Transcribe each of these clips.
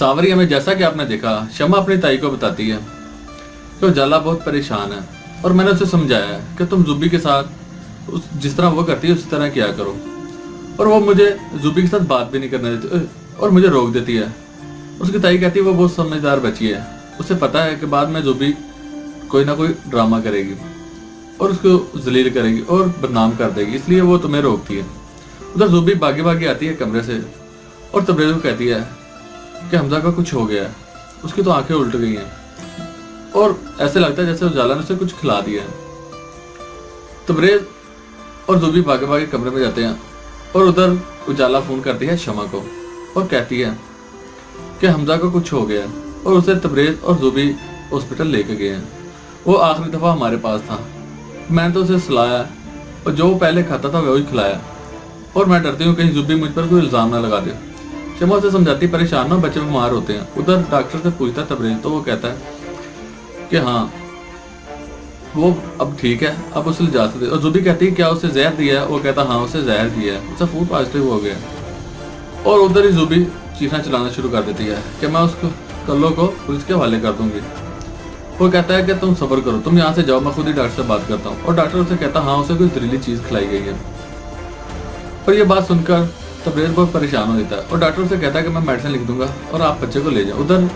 सावरिया में जैसा कि आपने देखा, शमा अपनी ताई को बताती है कि उजाला बहुत परेशान है और मैंने उसे समझाया है कि तुम जुब्बी के साथ जिस तरह वो करती है उसी तरह किया करो। और वो मुझे जुब्बी के साथ बात भी नहीं करने देती और मुझे रोक देती है। उसकी ताई कहती है वो बहुत समझदार बच्ची है, उसे पता है कि बाद में जुब्बी कोई ना कोई ड्रामा करेगी और उसको जलील करेगी और बदनाम कर देगी, इसलिए वो तुम्हें रोकती है। उधर जुब्बी भागी भागी आती है कमरे से और तबरेज को कहती है कि हमजा का कुछ हो गया है। उसकी तो आंखें उल्ट गई हैं और ऐसे लगता है जैसे उजाला ने उसे कुछ खिला दिया है। तबरेज और जुब्बी भागे भागे कमरे में जाते हैं और उधर उजाला फोन करती है शमा को और कहती है कि हमजा को कुछ हो गया है और उसे तबरेज और जुब्बी हॉस्पिटल लेके गए हैं। वो आखिरी दफा हमारे पास था, मैंने तो उसे सुलाया और जो वो पहले खाता था वही खिलाया और मैं डरती हूँ कहीं जुब्बी मुझ पर कोई इल्जाम ना लगा दे। शमा उसे समझाती परेशान ना, बच्चे बीमार होते हैं। उधर डॉक्टर से पूछता है तबरेज तो वो कहता है कि हाँ वो अब ठीक है, अब उसे ले जा सकते। और जुब्बी कहती है क्या उसे जहर दिया है? वो कहता हाँ उसे जहर दिया है, उसे फूड पॉजिटिव हो गया। और उधर ही जुब्बी चीखना चलाना शुरू कर देती है कि मैं उसको कल्लो को पुलिस के हवाले कर दूंगी। वो कहता है कि तुम सब्र करो, तुम यहाँ से जाओ, मैं खुद ही डॉक्टर से बात करता हूँ। और डॉक्टर उसे कहता हाँ उसे कोई जहरीली चीज खिलाई गई है। और ये बात सुनकर तबरेज बहुत परेशान हो जाता है और डॉक्टर उसे कहता है कि मैं मेडिसिन लिख दूंगा और आप बच्चे को ले जाओ। उधर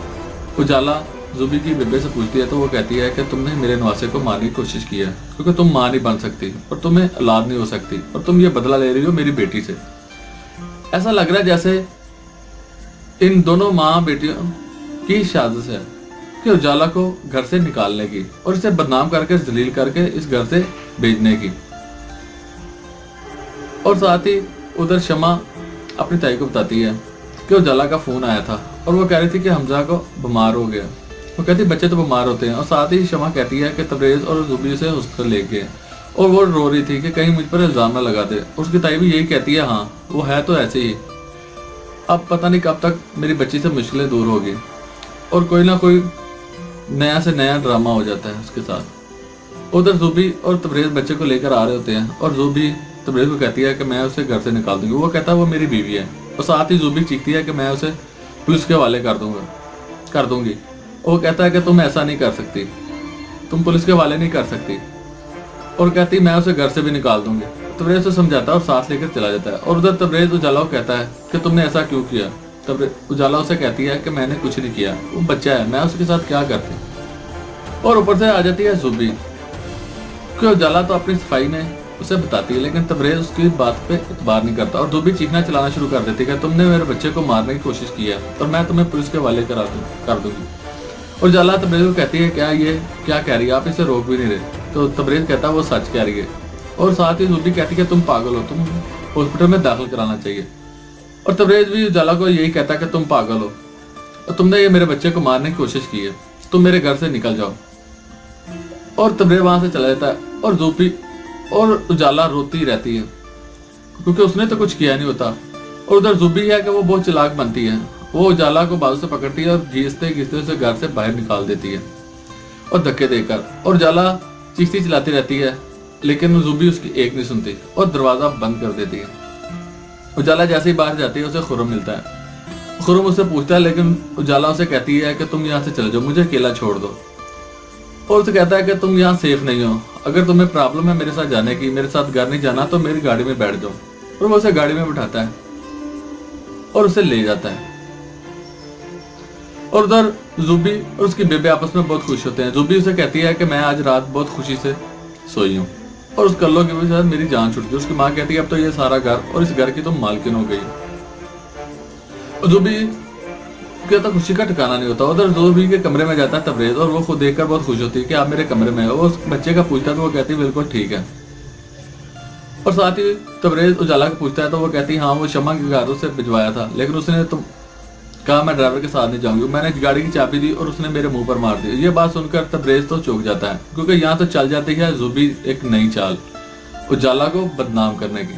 उजाला जुब्बी की बेबे से पूछती है तो वो कहती है कि तुमने मेरे नवासे को मारने की कोशिश की है क्योंकि तुम माँ नहीं बन सकती और तुम्हें औलाद नहीं हो सकती और तुम ये बदला ले रही हो मेरी बेटी से। ऐसा लग रहा है जैसे इन दोनों माँ बेटियों की साजिश है कि उजाला को घर से निकालने की और इसे बदनाम करके जलील करके इस घर से भेजने की। और साथ ही उधर शमा अपनी ताई को बताती है कि उजाला का फोन आया था और वो कह रही थी कि हमजा को बीमार हो गया। वो कहती बच्चे तो बीमार होते हैं। और साथ ही शमा कहती है कि तबरेज और जुब्बी से हॉस्पिटल ले गए और वो रो रही थी कि कहीं मुझ पर इल्जाम ना लगा दे। उसकी ताई भी यही कहती है हाँ वो है तो ऐसे ही, अब पता नहीं कब तक मेरी बच्ची से मुश्किलें दूर होगी। और कोई ना कोई नया से नया ड्रामा हो जाता है उसके साथ। उधर जुब्बी और तबरेज बच्चे को लेकर आ रहे होते हैं और जुब्बी तबरेज को कहती है कि मैं उसे घर से निकाल दूंगी। वो कहता है वो मेरी बीवी है। और साथ ही जुब्बी चीखती है कि मैं उसे पुलिस के हवाले कर दूंगी। वो कहता है कि तुम ऐसा नहीं कर सकती, तुम पुलिस के हवाले नहीं कर सकती। और कहती मैं उसे घर से भी निकाल दूंगी। तबरेज उसे समझाता है और साथ लेकर चला जाता है। और उधर तबरेज उजाला को कहता है कि तुमने ऐसा क्यों किया। तबरेज उजाला उसे कहती है कि मैंने कुछ नहीं किया, वो बच्चा है, मैं उसके साथ क्या करती। और ऊपर से आ जाती है जुब्बी कि उजाला तो अपनी सफाई में उसे बताती है लेकिन तबरेज उसकी बात पे इतबार नहीं करता। और जुब्बी चीखना चलाना शुरू कर देती है कि तुमने मेरे बच्चे को मारने की कोशिश की है और मैं तुम्हें पुलिस के हवाले कर दूंगी। और उजाला तबरेज को कहती है क्या कह रही है, आप इसे रोक भी नहीं रहे। तो तबरेज कहता है वो सच कह रही है। और साथ ही जुब्बी कहती है तुम पागल हो, तुम हॉस्पिटल में दाखिल कराना चाहिए। और तबरेज भी उजाला को यही कहता है कि तुम पागल हो और तुमने ये मेरे बच्चे को मारने की कोशिश की है, तुम मेरे घर से निकल जाओ। और तबरेज वहां से चला जाता है और जुब्बी और उजाला रोती रहती है क्योंकि उसने तो कुछ किया नहीं होता। और उधर जुब्बी है कि वो बहुत चालाक बनती है, वो उजाला को बाजू से पकड़ती है और घीसते घीसते उसे घर से बाहर निकाल देती है और धक्के देकर। और उजाला चीखती चिल्लाती रहती है लेकिन जुब्बी उसकी एक नहीं सुनती और दरवाजा बंद कर देती है। उजाला जैसे ही बाहर जाती है उसे खुर्रम मिलता है। खुर्रम उससे पूछता है लेकिन उजाला उसे कहती है कि तुम यहाँ से चले जाओ, मुझे अकेला छोड़ दो। और उसे कहता है कि तुम यहाँ सेफ नहीं हो, अगर तुम्हें प्रॉब्लम है मेरे साथ जाने की, मेरे साथ घर नहीं जाना तो मेरी गाड़ी में बैठ जाओ। और वो उसे गाड़ी में बिठाता है और उसे ले जाता है। और उधर जुब्बी और उसकी बेबे आपस में बहुत खुश होते हैं। जुब्बी उसे कहती है कि मैं आज रात बहुत खुशी से सोई हूँ और उस कल्लो की वजह से मेरी जान छूट गई। उसकी माँ कहती है अब तो ये सारा घर और इस घर की तो मालकिन हो गई। और जुब्बी तो खुशी का ठिकाना नहीं होता। उधर जुब्बी के कमरे में जाता है तबरेज और वो खुद देखकर बहुत खुश होती है कि आप मेरे कमरे में हो। वो उस बच्चे का पूछता है तो वो कहती है बिल्कुल ठीक है। और साथ ही तबरेज उजाला को पूछता है तो वो कहती है हाँ वो शमा के घर उसे भिजवाया था लेकिन उसने तो कहा मैं ड्राइवर के साथ नहीं जाऊंगी, मैंने गाड़ी की चाबी दी और उसने मेरे मुंह पर मार दी। ये बात सुनकर तबरेज तो चौंक जाता है क्योंकि यहाँ तो चल जाती है जुब्बी एक नई चाल उजाला को बदनाम करने की।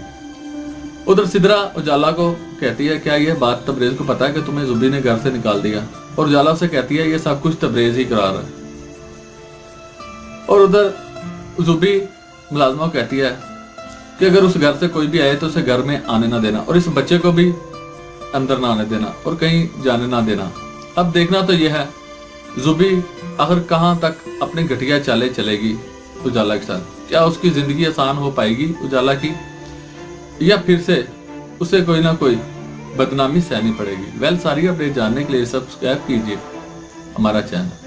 उधर सिदरा उजाला को कहती है क्या ये बात तबरेज को पता है कि तुम्हें जुब्बी ने घर से निकाल दिया। और उजाला से कहती है ये सब कुछ तबरेज ही करा रहा है। और उधर जुब्बी मुलाजमा को कहती है कि अगर उस घर से कोई भी आए तो उसे घर में आने ना देना और इस बच्चे को भी अंदर ना आने देना और कहीं जाने ना देना। अब देखना तो यह है जुबी आखिर कहाँ तक अपने घटिया चाले चलेगी उजाला के साथ। क्या उसकी जिंदगी आसान हो पाएगी उजाला की, या फिर से उसे कोई ना कोई बदनामी सहनी पड़ेगी। सारी अपडेट जानने के लिए सब्सक्राइब कीजिए हमारा चैनल।